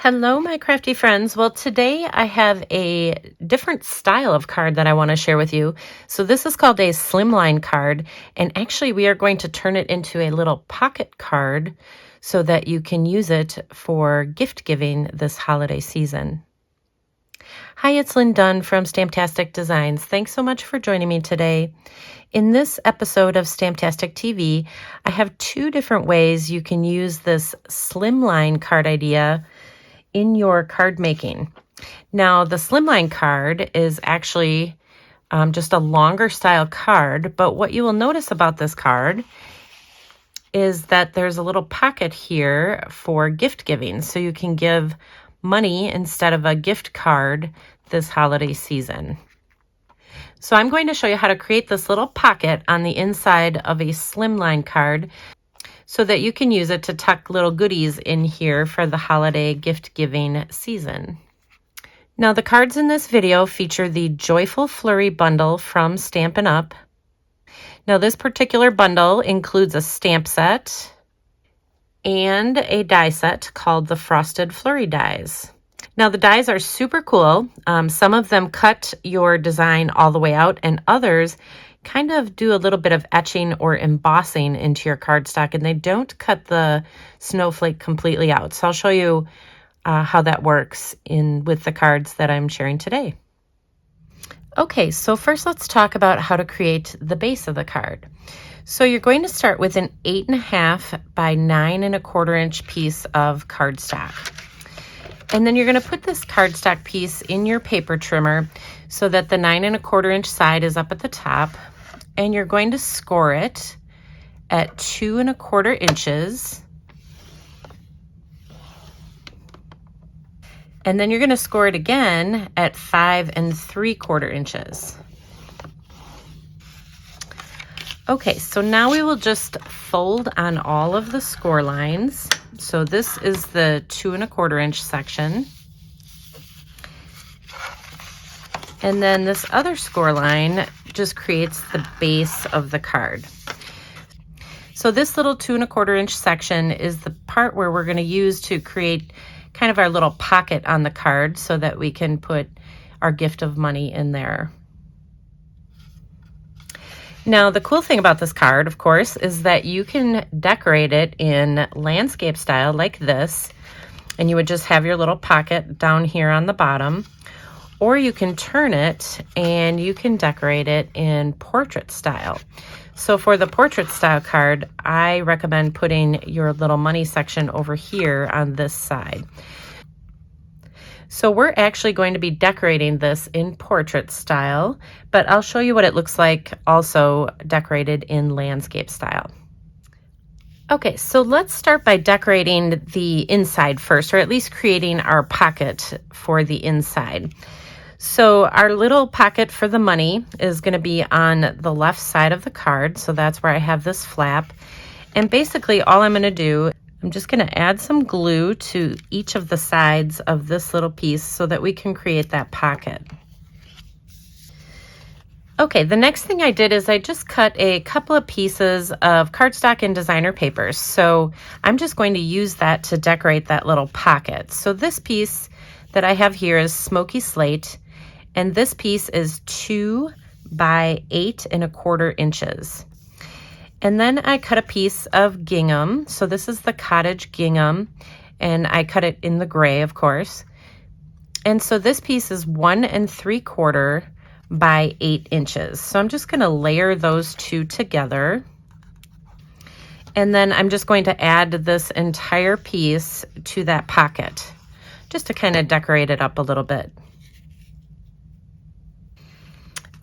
Hello, my crafty friends. Well, today I have a different style of card that I want to share with you. So this is called a slimline card, and actually we are going to turn it into a little pocket card so that you can use it for gift giving this holiday season. Hi, it's Lynn Dunn from Stamptastic Designs. Thanks so much for joining me today. In this episode of Stamptastic TV, I have two different ways you can use this slimline card idea in your card making. Now, the slimline card is actually just a longer style card, but what you will notice about this card is that there's a little pocket here for gift giving, so you can give money instead of a gift card this holiday season. So I'm going to show you how to create this little pocket on the inside of a slimline card so that you can use it to tuck little goodies in here for the holiday gift giving season. Now, the cards in this video feature the Joyful Flurry bundle from Stampin' Up. Now, this particular bundle includes a stamp set and a die set called the Frosted Flurry dies. Now, the dies are super cool. Some of them cut your design all the way out, and others kind of do a little bit of etching or embossing into your cardstock, and they don't cut the snowflake completely out. So I'll show you how that works with the cards that I'm sharing today. Okay, so first let's talk about how to create the base of the card. So you're going to start with an 8.5 by 9.25 inch piece of cardstock. And then you're going to put this cardstock piece in your paper trimmer so that the 9.25 inch side is up at the top. And you're going to score it at 2.25 inches. And then you're going to score it again at 5.75 inches. Okay, so now we will just fold on all of the score lines. So this is the 2.25 inch section. And then this other score line just creates the base of the card. So this little 2.25 inch section is the part where we're going to use to create kind of our little pocket on the card so that we can put our gift of money in there. Now, the cool thing about this card, of course, is that you can decorate it in landscape style like this, and you would just have your little pocket down here on the bottom. Or you can turn it and you can decorate it in portrait style. So for the portrait style card, I recommend putting your little money section over here on this side. So we're actually going to be decorating this in portrait style, but I'll show you what it looks like also decorated in landscape style. Okay, so let's start by decorating the inside first, or at least creating our pocket for the inside. So our little pocket for the money is going to be on the left side of the card. So that's where I have this flap. And basically all I'm going to do, I'm just going to add some glue to each of the sides of this little piece so that we can create that pocket. Okay, the next thing I did is I just cut a couple of pieces of cardstock and designer papers. So I'm just going to use that to decorate that little pocket. So this piece that I have here is Smoky Slate. And this piece is 2 by 8.25 inches. And then I cut a piece of gingham. So this is the cottage gingham, and I cut it in the gray, of course. And so this piece is 1.75 by 8 inches. So I'm just going to layer those two together. And then I'm just going to add this entire piece to that pocket, just to kind of decorate it up a little bit.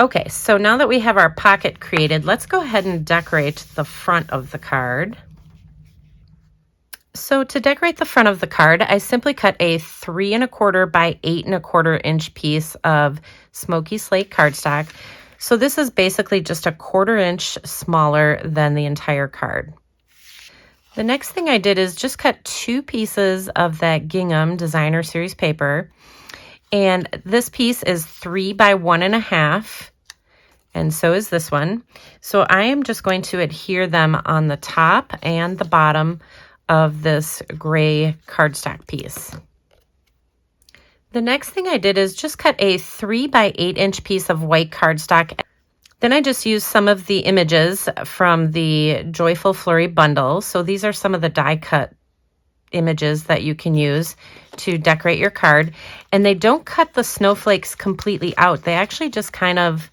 Okay, so now that we have our pocket created, let's go ahead and decorate the front of the card. So to decorate the front of the card, I simply cut a 3.25 by 8.25 inch piece of Smoky Slate cardstock. So this is basically just a 1/4 inch smaller than the entire card. The next thing I did is just cut 2 pieces of that gingham designer series paper. And this piece is 3 by 1.5, and so is this one. So I am just going to adhere them on the top and the bottom of this gray cardstock piece. The next thing I did is just cut a 3 by 8 inch piece of white cardstock. Then I just used some of the images from the Joyful Flurry bundle. So these are some of the die cut images that you can use to decorate your card. And they don't cut the snowflakes completely out. They actually just kind of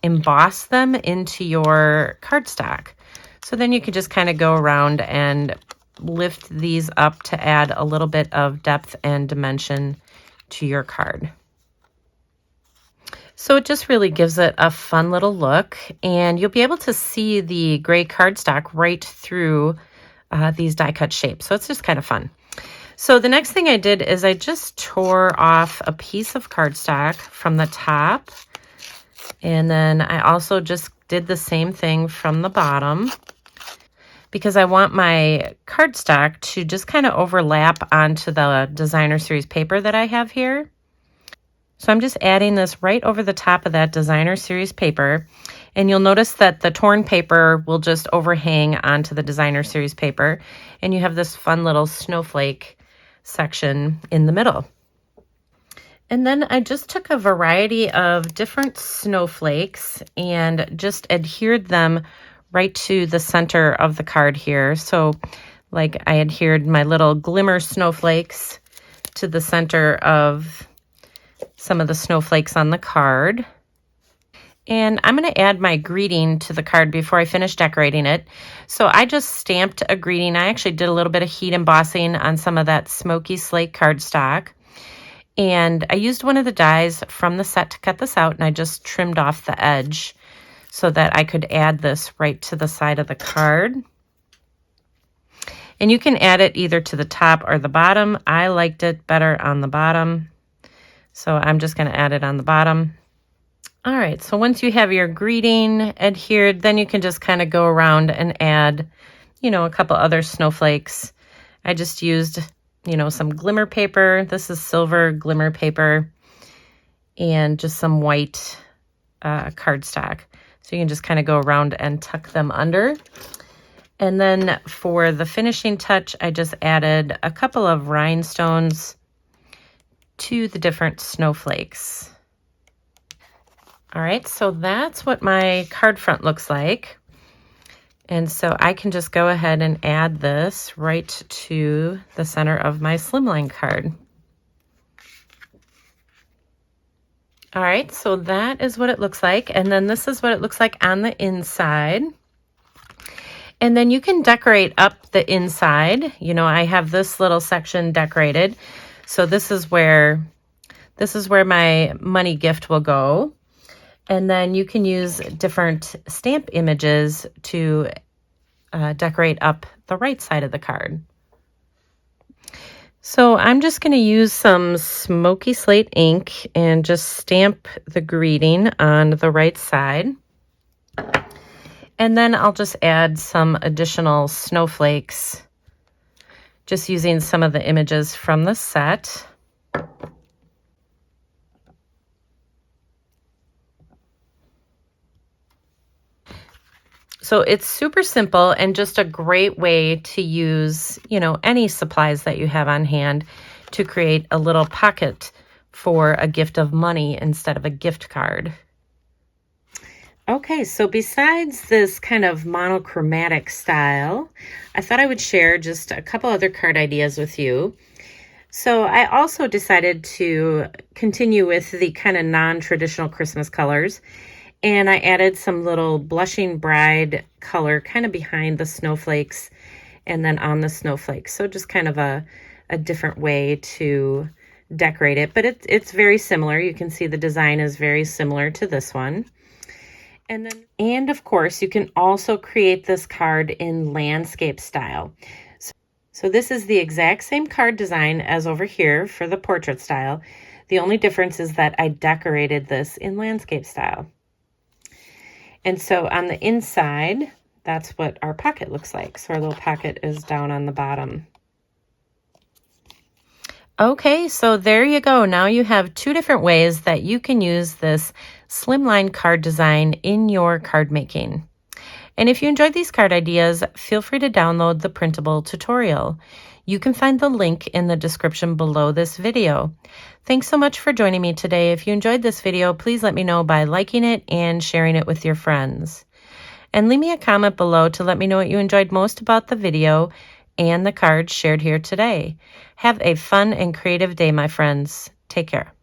emboss them into your cardstock. So then you can just kind of go around and lift these up to add a little bit of depth and dimension to your card. So it just really gives it a fun little look, and you'll be able to see the gray cardstock right through these die cut shapes. So it's just kind of fun. So the next thing I did is I just tore off a piece of cardstock from the top, and then I also just did the same thing from the bottom, because I want my cardstock to just kind of overlap onto the Designer Series paper that I have here. So I'm just adding this right over the top of that Designer Series paper. And you'll notice that the torn paper will just overhang onto the Designer Series paper. And you have this fun little snowflake section in the middle. And then I just took a variety of different snowflakes and just adhered them right to the center of the card here. So like I adhered my little glimmer snowflakes to the center of some of the snowflakes on the card. And I'm going to add my greeting to the card before I finish decorating it. So I just stamped a greeting. I actually did a little bit of heat embossing on some of that smoky slate cardstock. And I used one of the dies from the set to cut this out, and I just trimmed off the edge so that I could add this right to the side of the card. And you can add it either to the top or the bottom. I liked it better on the bottom, so I'm just going to add it on the bottom. All right, so once you have your greeting adhered, then you can just kind of go around and add, a couple other snowflakes. I just used, some glimmer paper. This is silver glimmer paper, and just some white cardstock. So you can just kind of go around and tuck them under. And then for the finishing touch, I just added a couple of rhinestones to the different snowflakes. All right, so that's what my card front looks like. And so I can just go ahead and add this right to the center of my slimline card. All right, so that is what it looks like. And then this is what it looks like on the inside. And then you can decorate up the inside. I have this little section decorated. So this is where my money gift will go. And then you can use different stamp images to decorate up the right side of the card. So I'm just going to use some smoky slate ink and just stamp the greeting on the right side. And then I'll just add some additional snowflakes, just using some of the images from the set. So it's super simple and just a great way to use, any supplies that you have on hand to create a little pocket for a gift of money instead of a gift card. Okay, so besides this kind of monochromatic style, I thought I would share just a couple other card ideas with you. So I also decided to continue with the kind of non-traditional Christmas colors. And I added some little blushing bride color kind of behind the snowflakes and then on the snowflakes. So just kind of a different way to decorate it. But it's very similar. You can see the design is very similar to this one. And of course, you can also create this card in landscape style. So this is the exact same card design as over here for the portrait style. The only difference is that I decorated this in landscape style. And so on the inside, that's what our pocket looks like. So our little pocket is down on the bottom. Okay, so there you go. Now you have two different ways that you can use this slimline card design in your card making. And if you enjoyed these card ideas, feel free to download the printable tutorial. You can find the link in the description below this video. Thanks so much for joining me today. If you enjoyed this video, please let me know by liking it and sharing it with your friends. And leave me a comment below to let me know what you enjoyed most about the video and the cards shared here today. Have a fun and creative day, my friends. Take care.